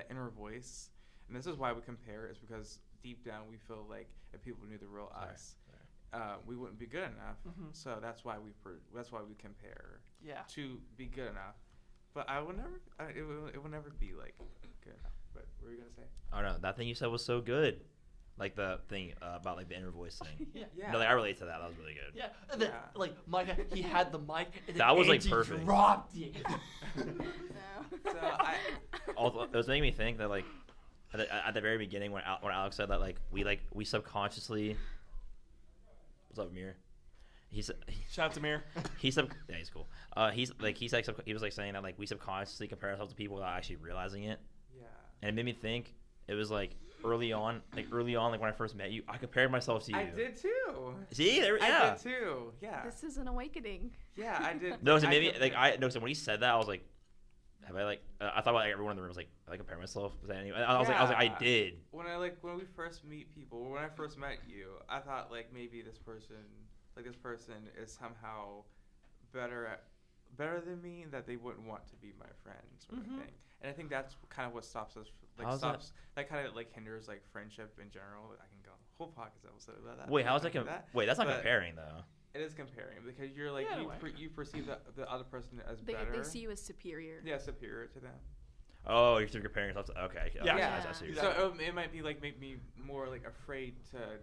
inner voice, and this is why we compare. Is because deep down we feel like if people knew the real Sorry, us, we wouldn't be good enough. Mhm. So that's why we compare Yeah. to be good enough. But I will never. It will never be like good enough. But what were you gonna say? I don't know. That thing you said was so good. Like the thing about like the inner voice thing. Yeah. Yeah. No, like I relate to that. That was really good. Yeah. And then, Yeah. like Micah, he had the mic. And then That was, like, Angie perfect. Dropped it. So I. Also, it was making me think that like at the very beginning when Alex said that like we subconsciously. What's up, Amir? He said Shout out to Mir. yeah, he's cool. He was like saying that like we subconsciously compare ourselves to people without actually realizing it, Yeah. and it made me think. It was like early on, like when I first met you, I compared myself to you. I did too. See, yeah. I did too. Yeah. This is an awakening. Yeah, I did. No, so I maybe did like too. so when he said that, I was like, have I like? I thought about like, everyone in the room was like, have I compare myself? Was that anyway? I was like, I Yeah. did. When we first meet people, when I first met you, I thought like maybe this person is somehow better than me, that they wouldn't want to be my friend sort of Mhm. thing. And I think that's kind of what stops us. How's that? That kind of like hinders like friendship in general. I can go a whole podcast episode about that. Wait, but how's I'm that? not gonna do Wait, that's not But- comparing though. It is comparing because you're like Yeah, in a way. you perceive the other person as They better. see you as superior. Yeah, superior to them. Oh, you're still comparing yourself to okay. Yeah. I Yeah. see what you're Yeah. saying. So it might be like make me more like afraid to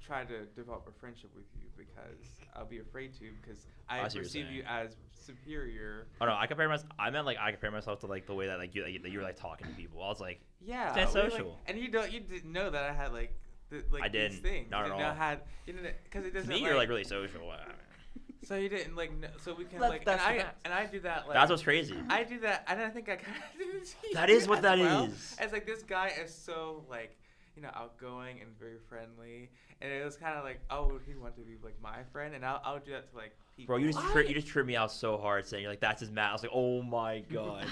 try to develop a friendship with you because I'll be afraid to because I I see what you're perceive you saying. as superior. Oh no, I compare myself to like the way that like you were like talking to people. I was like, Yeah, That's we, like- social. and you didn't know that I had like I these didn't. things. Not you at didn't know all. you didn't because it to doesn't. me, you're like really social. So you didn't like so we can That's- like that's and the best. I do that like That's what's crazy. I do that, and I think I kind of do to That you is what as that well. is. It's like this guy is so like, outgoing and very friendly, and it was kind of like, oh, he want to be like my friend, and I'll do that to like people. Bro, you just What? you just tripped me out so hard saying you're like that's his Matt. I was like, oh my god,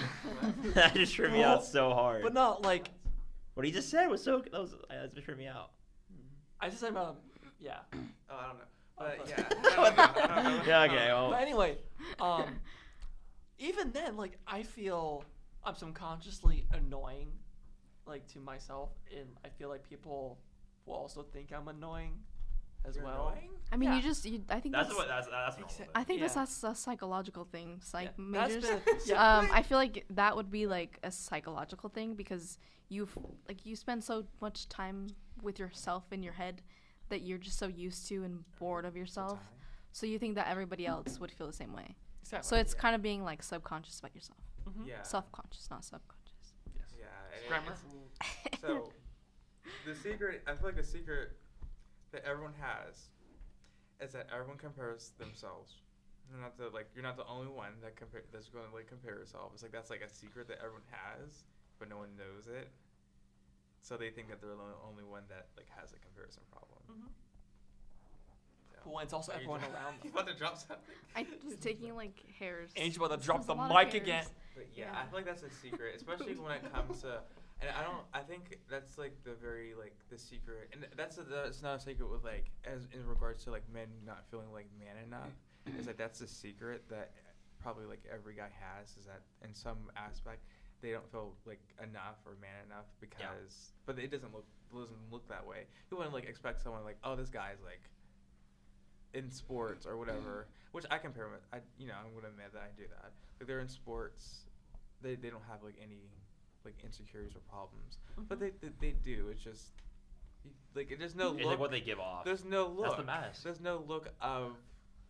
that just tripped me out so hard. But not like. What he just said was that just tripped me out. I just said yeah. Oh, I don't know, but Oh, yeah. What the- I don't know. Yeah, okay, well. But anyway, even then, like I feel I'm subconsciously annoying, like to myself, and I feel like people will also think I'm annoying, as You're well. annoying? I mean, Yeah. I think That's that's. what that's normal. Exact- I think Yeah. that's a psychological thing. Psych Yeah, that's majors. been- yeah. I feel like that would be like a psychological thing because you spend so much time with yourself in your head that you're just so used to and bored of yourself. So you think that everybody else would feel the same way. Exactly. So it's kind of being like subconscious about yourself. Mhm. Yeah. Self-conscious, not subconscious. Yes. Yeah. and Grammar. So, the secret, I feel like the secret that everyone has is that everyone compares themselves. You're not the only one that's going to like compare yourself. It's like that's like a secret that everyone has, but no one knows it. So they think that they're the only one that like has a comparison problem. Mhm. So. But when it's also Are you everyone dro- around You them. about to drop something? I was taking like hairs. Angel's about to This drop is the a lot of mic again. hairs. But yeah, Yeah. I feel like that's a secret, especially when it comes to, and I think that's like the very like the secret, and that's not a secret with like as in regards to like men not feeling like man enough. Is like that's the secret that probably like every guy has, is that in some aspect they don't feel like enough or man enough because, but it doesn't look that way. You wouldn't like expect someone like, oh, this guy's like in sports or whatever, which I compare with. I'm gonna admit that I do that. Like they're in sports, they don't have like any like insecurities or problems, but they do. It's just like there's no It's look. like what they give off. There's no look. That's the mask. There's no look of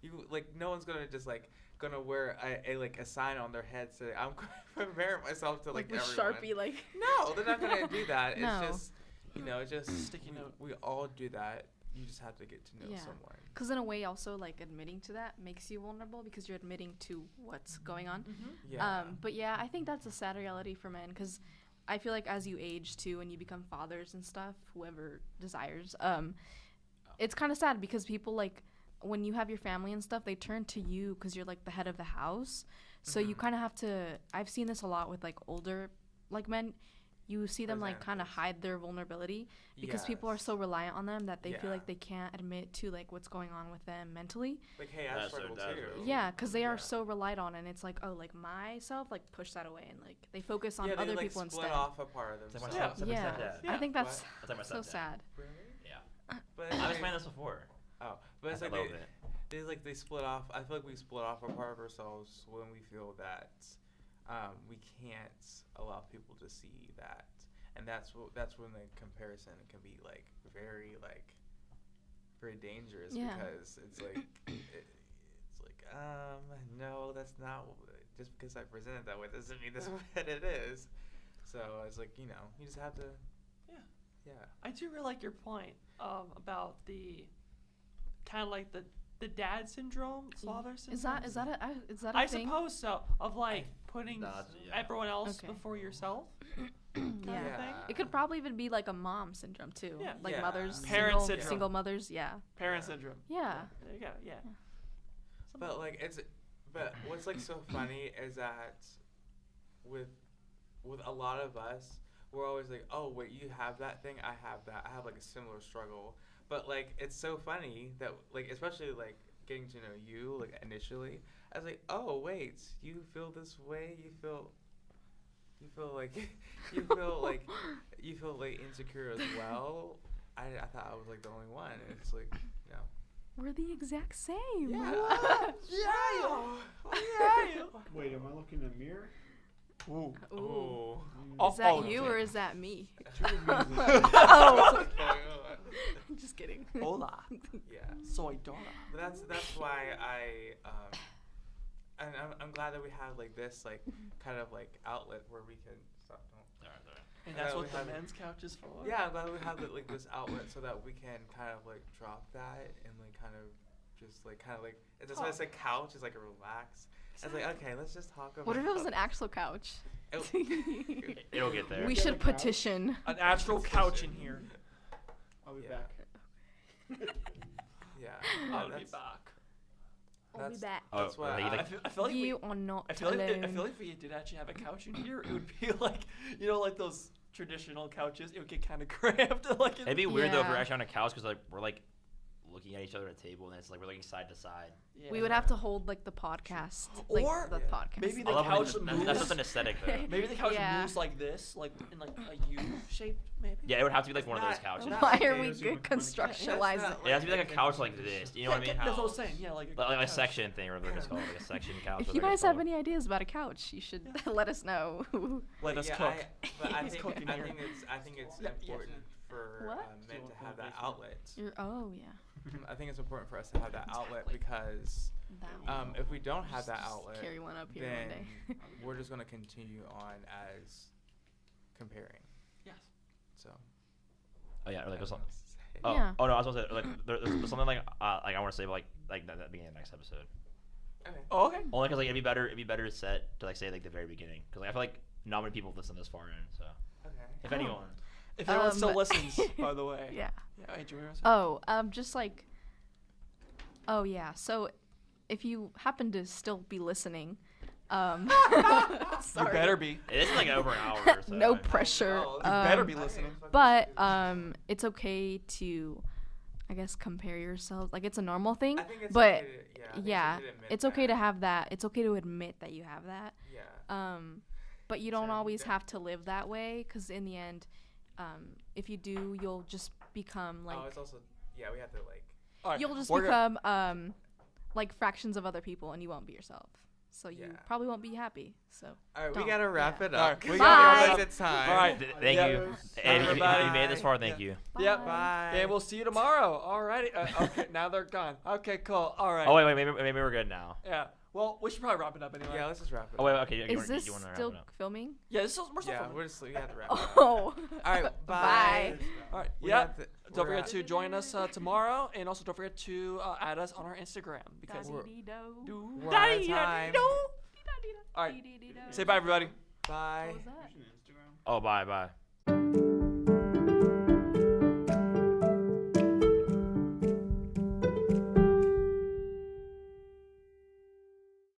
you. Like no one's gonna just like gonna wear a sign on their head saying I'm comparing myself to like with everyone. Sharpie, like. No, they're not gonna do that. No. It's just it's just Sticky note. We all do that. You just have to get to know Yeah. someone. Because in a way, also like admitting to that makes you vulnerable because you're admitting to what's going on. Yeah. But yeah, I think that's a sad reality for men because I feel like as you age too and you become fathers and stuff, whoever desires, it's kind of sad because people like when you have your family and stuff, they turn to you because you're like the head of the house. So you kind of have to. I've seen this a lot with like older like men. You see them like kind of hide their vulnerability because people are so reliant on them that they feel like they can't admit to like what's going on with them mentally. Like, hey, I That's struggle so- that's too. really- Yeah, because they are Yeah. so relied on, and it's like, oh, like myself, like push that away, and like they focus on Yeah, they other like people split instead. off a part of It's like my themselves. step- Yeah, stepdad. Yeah. I think that's That's like my so stepdad. sad. Really? Yeah. But I've like, explained this before. oh, but it's I like love it. they split off. I feel like we split off a part of ourselves when we feel that we can't allow people to see that, and that's when the comparison can be like very dangerous Yeah. because it's like no, that's not just because I present it that way doesn't mean that's what it is. So it's like you just have to. Yeah. I do really like your point about the kind of like the dad syndrome, father syndrome. Is that a I thing? suppose so. Of like putting That's- yeah. everyone else Okay. before yourself. Yeah. thing. It could probably even be like a mom syndrome too. Yeah. Like Yeah. mothers, Parent single, syndrome. single mothers. Yeah. Parent syndrome. Yeah. There you go. Yeah. But but what's like so funny is that with a lot of us, we're always like, oh wait, you have that thing, I have that, I have like a similar struggle. But like it's so funny that like especially like getting to know you like initially, I was like, oh wait, you feel this way, you feel like you feel like insecure as well. I thought I was like the only one, and it's like no. We're the exact same. Wait, am I looking in a mirror? Ooh. Ooh. Oh, Is that oh, you okay. or is that me? Two of me is in- Oh. What's going on? Just kidding. Hola. Yeah. Soy Dora. But that's why and I'm glad that we have like this like kind of like outlet where we can stop. Don't. And Yeah, that's we what the have- men's couch is for. Yeah, I'm glad we have like this outlet so that we can kind of like drop that and like kind of just like that's why it's like couch is like a relax. I was like, okay, let's just talk about. What if it was an actual couch? It'll get there. We Get should a couch? petition. An actual couch in here. I'll be Yeah. back. Yeah. I'll be that's- back. I'll be back. Oh, That's why they, I- like, I feel like You are not I feel like alone. if we did actually have a couch in here, it would be like like those traditional couches. It would get kind of cramped. Like it'd be weird though if we're Yeah. actually on a couch because like we're like looking at each other at a table and it's like we're looking side to side. yeah. We would have to hold like the podcast, like Or the Yeah. podcast. maybe I the love when couch that's moves. something aesthetic though. Maybe the couch Yeah. moves like this, like in like a U shaped, maybe. Yeah, it would have to be like It's one of those not- couches. not Why like are it we is, you would- constructualizing? That's not It has to be like a couch like this. You know what I mean? That's what I How- was saying. Yeah, like like a couch. section thing or whatever it's called, like a section couch. If or you like a guys have phone. any ideas about a couch, you should let us know. Let us Yeah, cook. But I He's think cooking here. I think it's Yeah, yes. important for What? men to have that outlet. Oh yeah. I think it's important for us to have that outlet because That if we don't have that Just outlet, carry one up here then one day. we're just gonna continue on as comparing. Yes. So. Oh yeah, or like I don't some, know what to say. oh, Yeah. oh no, I was supposed to like there's something like I want to say about like that beginning of the next episode. Okay. Oh, okay. Only because like it'd be better set to like say like the very beginning because like I feel like not many people listen this far in. So Okay. if Oh. anyone, If anyone still Um, listens, by the way. Yeah. Yeah. Hey, Jimmy, what's up? Oh, just like. Oh yeah. So, if you happen to still be listening, You sorry. better be. it is like over an hour. So No pressure. You better be Um, listening. But it's okay to, I guess, compare yourself. Like it's a normal thing. I think it's but okay to, I think yeah, okay to admit it's okay to that. have that. It's okay to admit that you have that. Yeah. But you don't So always don't- have to live that way, because in the end, if you do, you'll just become like Oh, it's also we have to like. All right, you'll just we're gonna- become like fractions of other people, and you won't be yourself. So you Yeah. probably won't be happy. So All right, Don't. we gotta wrap Yeah. it All up. right, We Bye. gotta realize it's time. All right. Thank Yeah. you. Bye, And if everybody. you made it this far, thank Yeah. you. Yep. Bye. Bye. And we'll see you tomorrow. Alrighty. Okay, now they're gone. Okay, cool. All right. Oh wait, maybe we're good now. Yeah. Well, we should probably wrap it up anyway. Yeah, let's just wrap it. Oh wait, up. okay. You is wanna- this you wanna wrap still it up? filming? Yeah. We're still Yeah, filming. we have to wrap it up. Oh. All right, bye. All right. We Yeah. have to- Don't we're forget at- to join us tomorrow, and also don't forget to add us on our Instagram because We're- Da-dee-dee-do. We're out of time. All right. Dee-dee-dee-do. Say bye, everybody. Bye. What was that? Instagram. Oh, bye.